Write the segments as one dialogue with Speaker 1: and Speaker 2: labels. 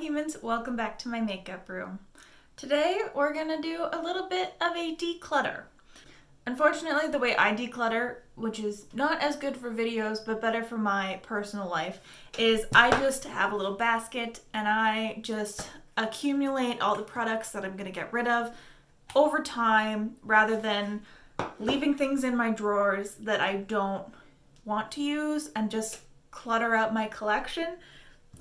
Speaker 1: humans, welcome back to my makeup room. Today we're gonna do a little bit of a declutter. Unfortunately, the way I declutter, which is not as good for videos but better for my personal life, is I just have a little basket and I just accumulate all the products that I'm gonna get rid of over time rather than leaving things in my drawers that I don't want to use and just clutter out my collection.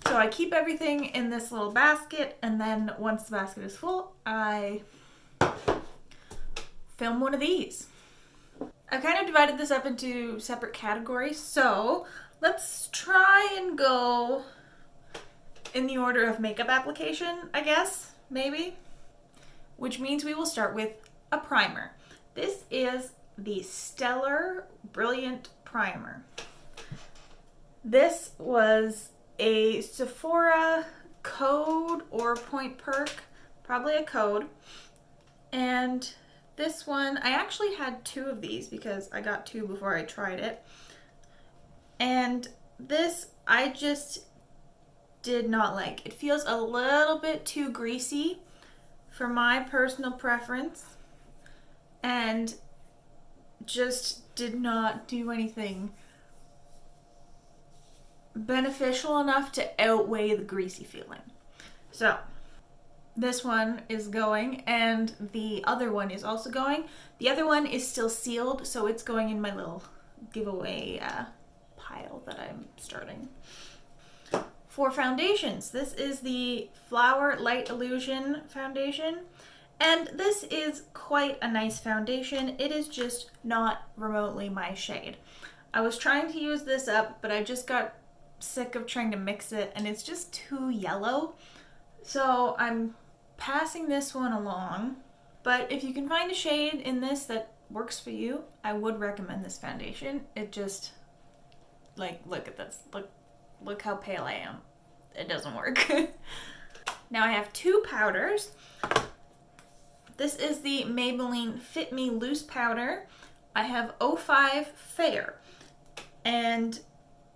Speaker 1: So I keep everything in this little basket, and then once the basket is full, I film one of these. I've kind of divided this up into separate categories, so let's try and go in the order of makeup application, I guess, maybe. Which means we will start with a primer. This is the Stellar Brilliant Primer. This was a Sephora code or point perk, probably a code. And this one, I actually had two of these because I got two before I tried it. And this I just did not like. It feels a little bit too greasy for my personal preference and just did not do anything beneficial enough to outweigh the greasy feeling. So this one is going and the other one is also going. The other one is still sealed, so it's going in my little giveaway pile that I'm starting. For foundations, this is the Flower Light Illusion foundation, and this is quite a nice foundation. It is just not remotely my shade. I was trying to use this up, but I just got sick of trying to mix it and it's just too yellow, so I'm passing this one along. But if you can find a shade in this that works for you, I would recommend this foundation. It just, like, look at this, look how pale I am. It doesn't work. Now I have two powders. This is the Maybelline Fit Me Loose Powder. I have 05 Fair, and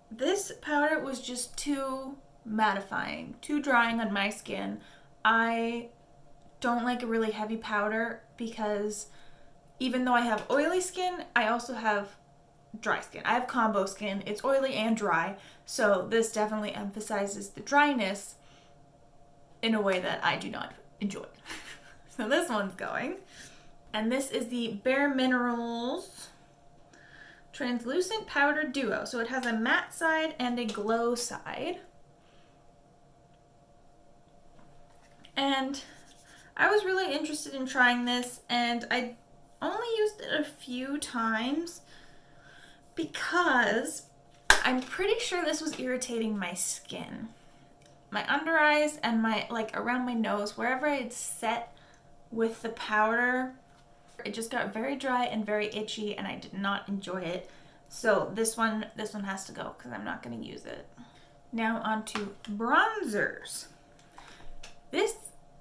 Speaker 1: this powder was just too mattifying, too drying on my skin. I don't like a really heavy powder because even though I have oily skin, I also have dry skin. I have combo skin. It's oily and dry, so this definitely emphasizes the dryness in a way that I do not enjoy. So this one's going. And this is the Bare Minerals Translucent Powder Duo. So it has a matte side and a glow side. And I was really interested in trying this, and I only used it a few times because I'm pretty sure this was irritating my skin. My under eyes and my, like, around my nose, wherever I had set with the powder, it just got very dry and very itchy, and I did not enjoy it. So this one has to go because I'm not going to use it. Now on to bronzers. This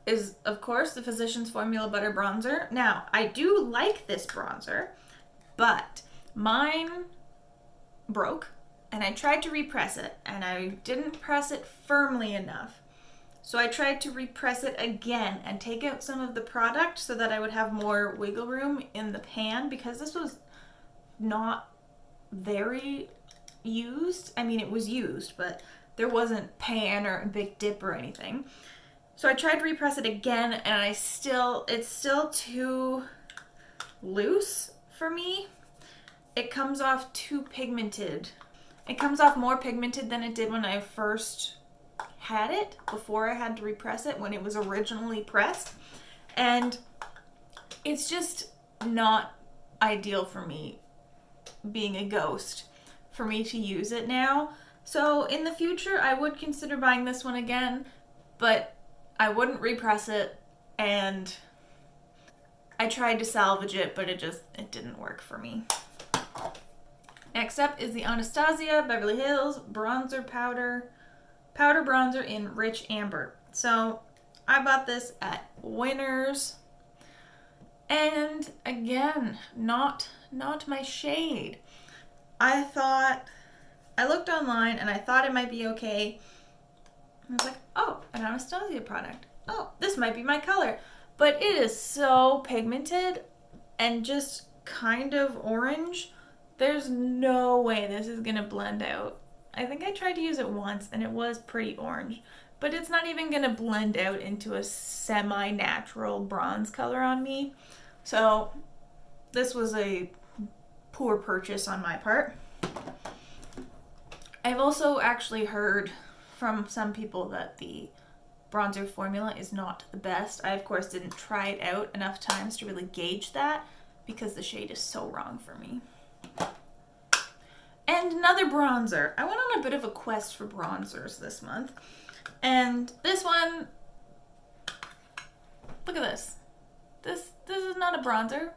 Speaker 1: is, of course, the Physicians Formula Butter Bronzer. Now, I do like this bronzer, but mine broke, and I tried to repress it, and I didn't press it firmly enough. So I tried to repress it again and take out some of the product so that I would have more wiggle room in the pan, because this was not very used. I mean, it was used, but there wasn't pan or a big dip or anything. So I tried to repress it again, and it's still too loose for me. It comes off too pigmented. It comes off more pigmented than it did when I first had it, before I had to repress it when it was originally pressed. And it's just not ideal for me, being a ghost, for me to use it now. So in the future, I would consider buying this one again, but I wouldn't repress it, and I tried to salvage it, but it didn't work for me. Next up is the Anastasia Beverly Hills Bronzer Powder Bronzer in Rich Amber. So I bought this at Winners, and again, not my shade. I looked online and I thought it might be okay, I was like, oh, an Anastasia product. Oh, this might be my color. But it is so pigmented and just kind of orange. There's no way this is gonna blend out. I think I tried to use it once and it was pretty orange, but it's not even gonna blend out into a semi-natural bronze color on me. So this was a poor purchase on my part. I've also actually heard from some people that the bronzer formula is not the best. I, of course, didn't try it out enough times to really gauge that because the shade is so wrong for me. And another bronzer. I went on a bit of a quest for bronzers this month. And this one, look at this. This is not a bronzer.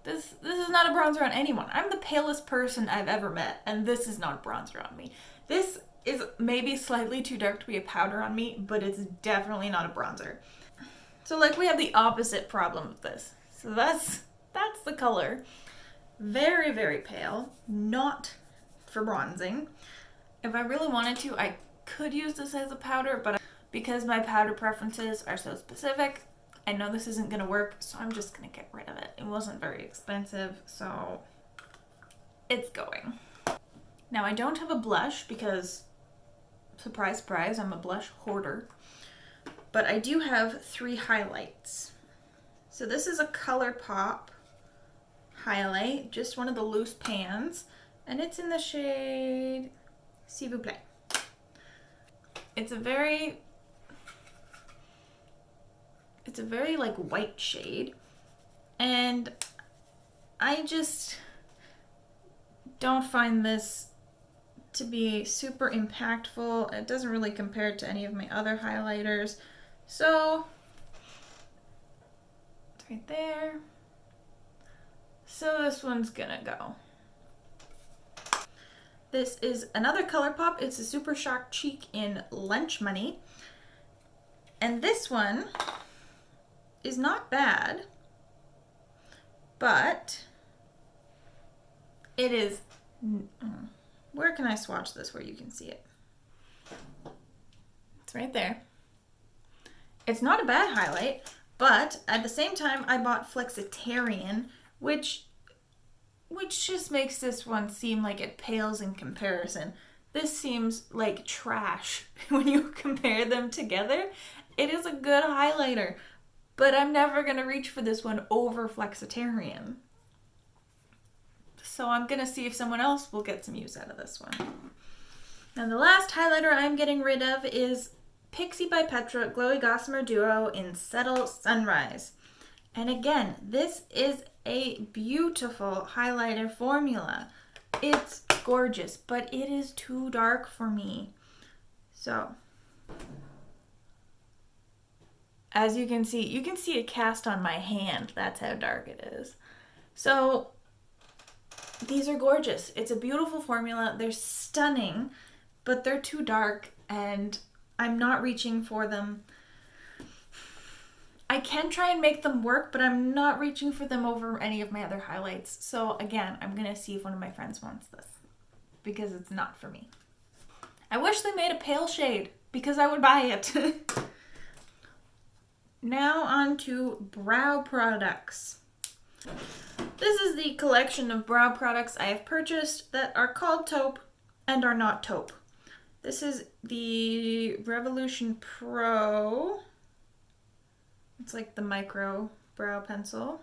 Speaker 1: This is not a bronzer on anyone. I'm the palest person I've ever met, and this is not a bronzer on me. This is maybe slightly too dark to be a powder on me, but it's definitely not a bronzer. So like we have the opposite problem with this. So that's the color. Very, very pale. Not for bronzing. If I really wanted to, I could use this as a powder, but because my powder preferences are so specific, I know this isn't going to work, so I'm just going to get rid of it. It wasn't very expensive, so it's going. Now, I don't have a blush because, surprise, surprise, I'm a blush hoarder. But I do have 3 highlights. So this is a ColourPop highlight, just one of the loose pans, and it's in the shade S'il vous plaît. It's a very like white shade, and I just don't find this to be super impactful. It doesn't really compare to any of my other highlighters, so it's right there. So this one's gonna go. This is another ColourPop. It's a Super Shock Cheek in Lunch Money, and this one is not bad, but it is, where can I swatch this where you can see it? It's right there. It's not a bad highlight, but at the same time I bought Flexitarian, which just makes this one seem like it pales in comparison. This seems like trash when you compare them together. It is a good highlighter, but I'm never going to reach for this one over Flexitarian. So I'm going to see if someone else will get some use out of this one. Now the last highlighter I'm getting rid of is Pixi by Petra Glowy Gossamer Duo in Settle Sunrise. And again, this is a beautiful highlighter formula. It's gorgeous, but it is too dark for me. So as you can see a cast on my hand. That's how dark it is. So these are gorgeous. It's a beautiful formula. They're stunning, but they're too dark and I'm not reaching for them. I can try and make them work, but I'm not reaching for them over any of my other highlights. So again, I'm going to see if one of my friends wants this because it's not for me. I wish they made a pale shade because I would buy it. Now on to brow products. This is the collection of brow products I have purchased that are called taupe and are not taupe. This is the Revolution Pro. It's like the micro brow pencil.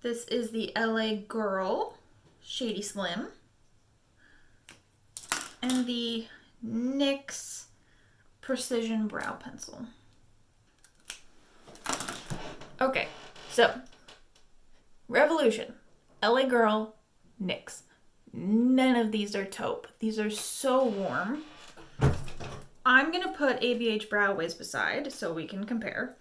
Speaker 1: This is the LA Girl Shady Slim. And the NYX Precision Brow Pencil. Okay, so Revolution, LA Girl, NYX. None of these are taupe. These are so warm. I'm going to put ABH Brow Wiz beside so we can compare.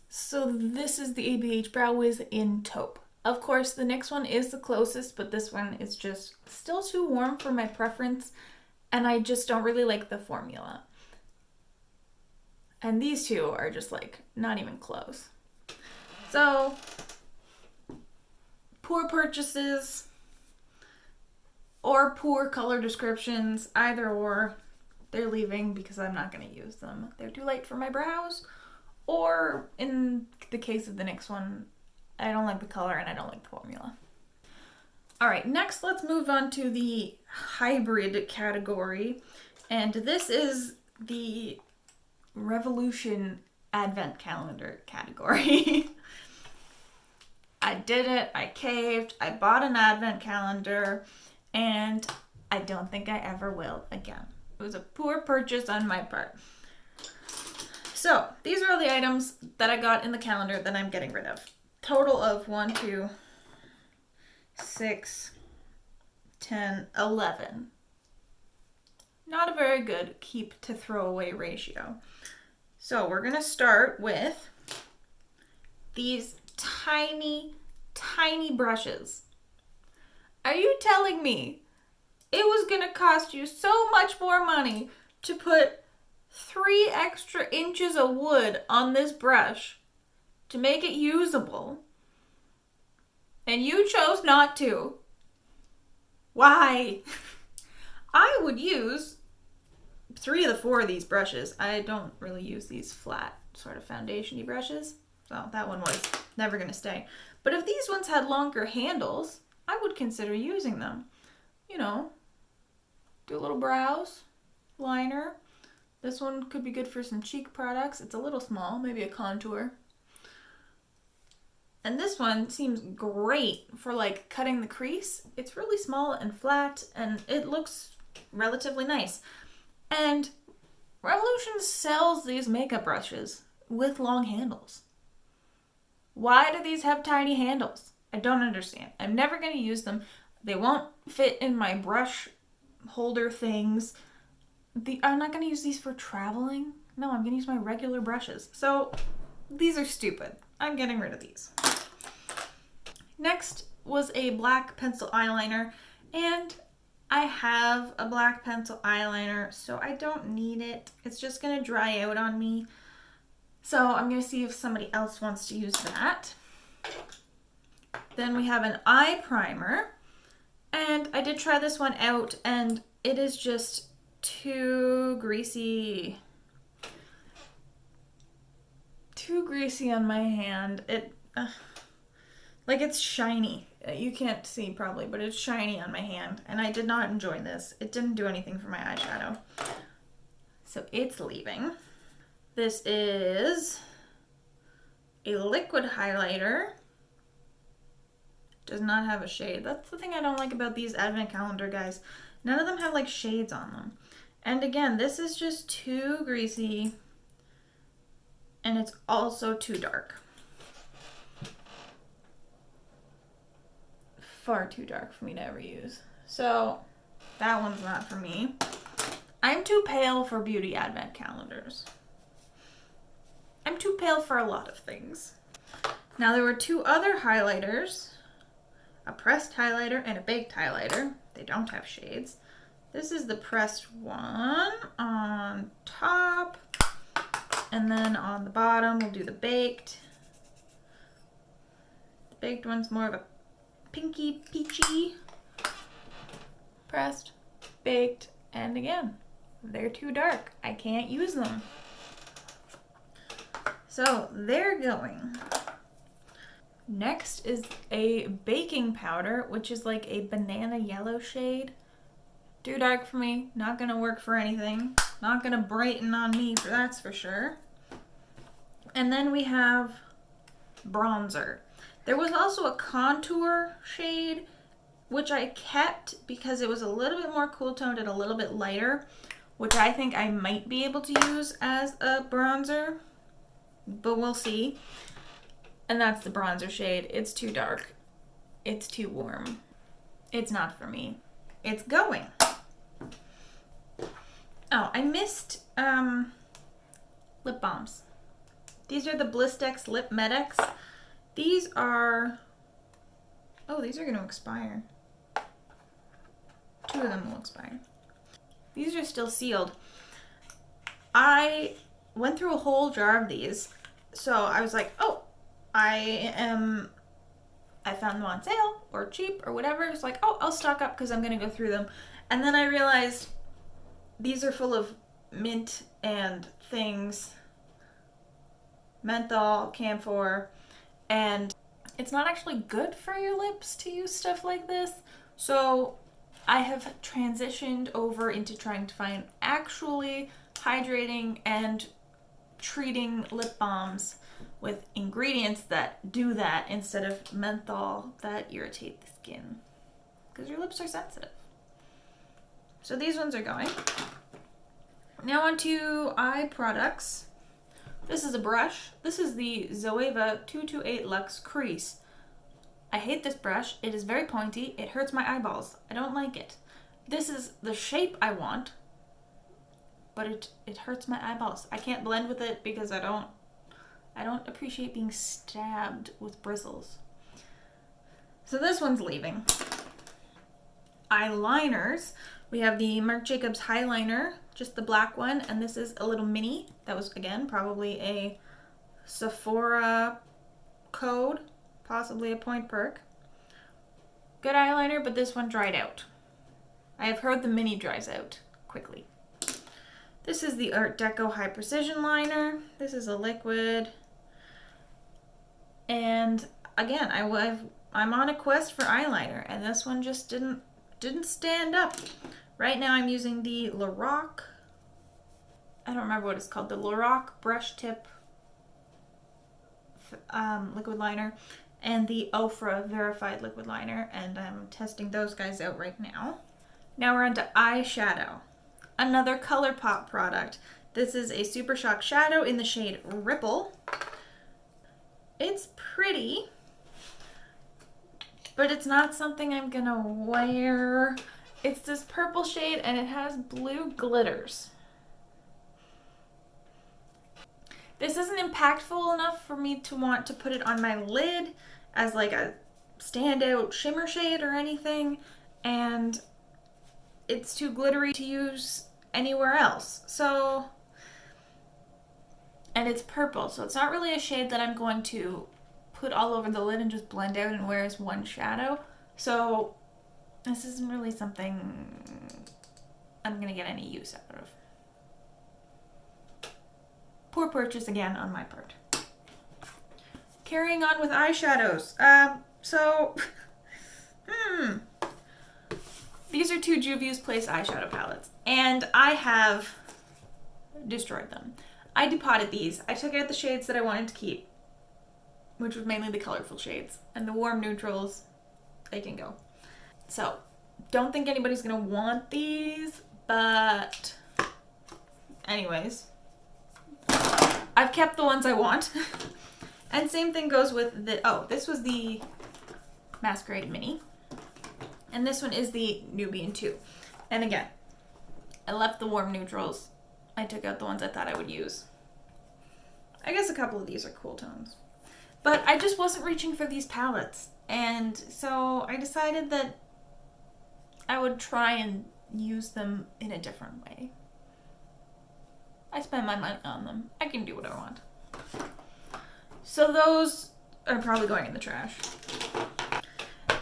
Speaker 1: So this is the ABH Brow Wiz in taupe. Of course, the next one is the closest, but this one is just still too warm for my preference, and I just don't really like the formula. And these two are just like not even close. So, poor purchases. or poor color descriptions, either or. They're leaving because I'm not going to use them. They're too light for my brows, or in the case of the next one, I don't like the color and I don't like the formula. All right, next let's move on to the hybrid category. And this is the Revolution Advent Calendar category. I did it, I caved, I bought an advent calendar, and I don't think I ever will again. It was a poor purchase on my part. So these are all the items that I got in the calendar that I'm getting rid of. Total of 1, 2, 6, 10, 11. Not a very good keep to throw away ratio. So we're gonna start with these tiny, tiny brushes. Are you telling me it was gonna cost you so much more money to put 3 extra inches of wood on this brush to make it usable, and you chose not to? Why? I would use 3 of the 4 of these brushes. I don't really use these flat sort of foundation-y brushes, so that one was never gonna stay. But if these ones had longer handles, I would consider using them. You know, do a little brows, liner. This one could be good for some cheek products. It's a little small, maybe a contour. And this one seems great for like cutting the crease. It's really small and flat and it looks relatively nice. And Revolution sells these makeup brushes with long handles. Why do these have tiny handles? I don't understand. I'm never going to use them. They won't fit in my brush holder things. I'm not going to use these for traveling. No, I'm going to use my regular brushes. So these are stupid. I'm getting rid of these. Next was a black pencil eyeliner, and I have a black pencil eyeliner, so I don't need it. It's just going to dry out on me. So I'm going to see if somebody else wants to use that. Then we have an eye primer, and I did try this one out, and it is just too greasy. Too greasy on my hand. Like it's shiny. You can't see probably, but it's shiny on my hand, and I did not enjoy this. It didn't do anything for my eyeshadow. So it's leaving. This is a liquid highlighter. Does not have a shade. That's the thing I don't like about these advent calendar guys. None of them have like shades on them. And again, this is just too greasy, and it's also too dark. Far too dark for me to ever use. So that one's not for me. I'm too pale for beauty advent calendars. I'm too pale for a lot of things. Now there were 2 other highlighters, a pressed highlighter and a baked highlighter. They don't have shades. This is the pressed one on top, and then on the bottom we'll do the baked. The baked one's more of a pinky peachy. Pressed, baked, and again, they're too dark. I can't use them. So they're going. Next is a baking powder, which is like a banana yellow shade. Too dark for me, not gonna work for anything. Not gonna brighten on me, that's for sure. And then we have bronzer. There was also a contour shade, which I kept because it was a little bit more cool toned and a little bit lighter, which I think I might be able to use as a bronzer, but we'll see. And that's the bronzer shade. It's too dark. It's too warm. It's not for me. It's going. Oh, I missed lip balms. These are the Blistex Lip Medics. These are, oh, these are going to expire. 2 of them will expire. These are still sealed. I went through a whole jar of these, so I was like, oh, I I found them on sale or cheap or whatever. It's like, oh, I'll stock up because I'm going to go through them. And then I realized these are full of mint and things, menthol, camphor, and it's not actually good for your lips to use stuff like this. So I have transitioned over into trying to find actually hydrating and treating lip balms with ingredients that do that instead of menthol that irritate the skin, because your lips are sensitive. So these ones are going. Now on to eye products. This is a brush. This is the Zoeva 228 Luxe Crease. I hate this brush. It is very pointy. It hurts my eyeballs. I don't like it. This is the shape I want, but it hurts my eyeballs. I can't blend with it because I don't appreciate being stabbed with bristles. So this one's leaving. Eyeliners. We have the Marc Jacobs Highliner, just the black one, and this is a little mini. That was, again, probably a Sephora code, possibly a Point Perk. Good eyeliner, but this one dried out. I have heard the mini dries out quickly. This is the Art Deco High Precision Liner. This is a liquid. And again, I'm on a quest for eyeliner, and this one just didn't stand up. Right now I'm using the Lorac, I don't remember what it's called, the Lorac Brush Tip liquid liner and the Ofra Verified liquid liner, and I'm testing those guys out right now. Now we're on to eyeshadow. Another ColourPop product. This is a Super Shock Shadow in the shade Ripple. It's pretty, but it's not something I'm gonna wear. It's this purple shade and it has blue glitters. This isn't impactful enough for me to want to put it on my lid as like a standout shimmer shade or anything, and it's too glittery to use anywhere else. So, and it's purple, so it's not really a shade that I'm going to put all over the lid and just blend out and wear as one shadow. So this isn't really something I'm gonna get any use out of. Poor purchase again on my part. Carrying on with eyeshadows. These are two Juvia's Place eyeshadow palettes, and I have destroyed them. I depotted these. I took out the shades that I wanted to keep, which was mainly the colorful shades, and the warm neutrals, they can go. So, don't think anybody's gonna want these, but anyways, I've kept the ones I want. And same thing goes with this was the Masquerade Mini, and this one is the Nubian 2. And again, I left the warm neutrals. I took out the ones I thought I would use. I guess a couple of these are cool tones. But I just wasn't reaching for these palettes, and so I decided that I would try and use them in a different way. I spend my money on them. I can do what I want. So those are probably going in the trash.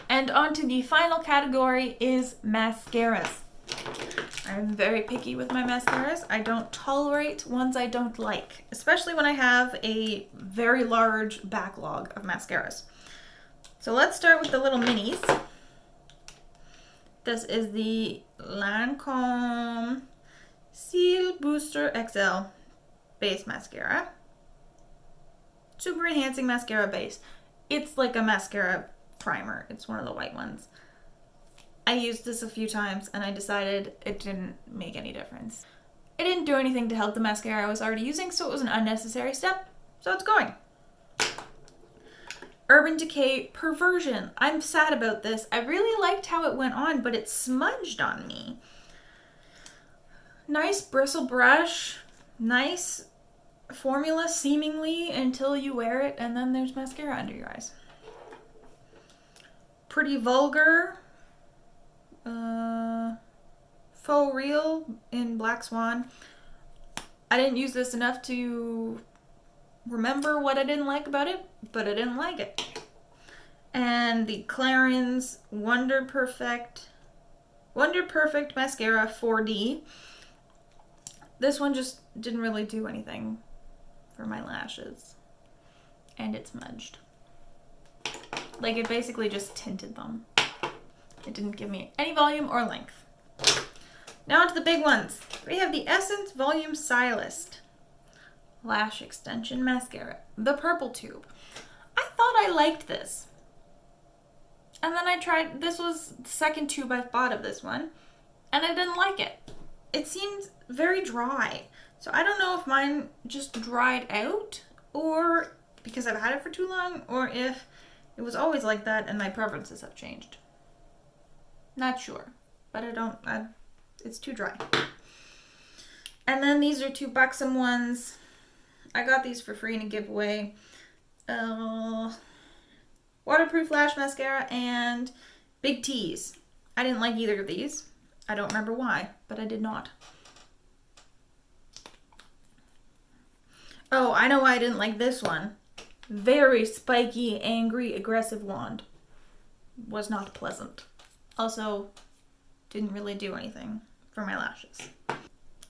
Speaker 1: And on to the final category is mascaras. I'm very picky with my mascaras. I don't tolerate ones I don't like, especially when I have a very large backlog of mascaras. So let's start with the little minis. This is the Lancome Seal Booster XL Base Mascara. Super Enhancing Mascara Base. It's like a mascara primer. It's one of the white ones. I used this a few times and I decided it didn't make any difference. It didn't do anything to help the mascara I was already using, so it was an unnecessary step. So it's going. Urban Decay Perversion. I'm sad about this. I really liked how it went on, but it smudged on me. Nice bristle brush. Nice formula, seemingly, until you wear it, and then there's mascara under your eyes. Pretty Vulgar. Faux Real in Black Swan. I didn't use this enough to remember what I didn't like about it, but I didn't like it. And the Clarins Wonder Perfect Mascara 4D. This one just didn't really do anything for my lashes. And it smudged. Like, it basically just tinted them. It didn't give me any volume or length. Now onto the big ones. We have the Essence Volume Stylist Lash Extension Mascara. The purple tube. I thought I liked this. And then I tried, this was the second tube I've bought of this one, and I didn't like it. It seems very dry. So I don't know if mine just dried out, or because I've had it for too long, or if it was always like that and my preferences have changed. Not sure, but it's too dry. And then these are two buxom ones. I got these for free in a giveaway. Waterproof Lash Mascara and Big T's. I didn't like either of these. I don't remember why, but I did not. Oh, I know why I didn't like this one. Very spiky, angry, aggressive wand. Was not pleasant. Also, didn't really do anything for my lashes.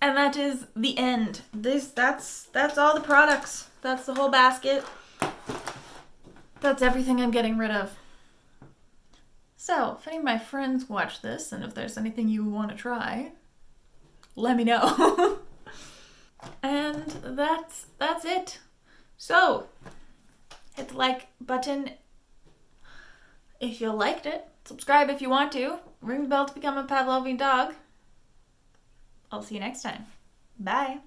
Speaker 1: And that is the end. That's all the products. That's the whole basket. That's everything I'm getting rid of. So, if any of my friends watch this, and if there's anything you want to try, let me know. And that's it. So, hit the like button if you liked it. Subscribe if you want to. Ring the bell to become a Pavlovian dog. I'll see you next time. Bye.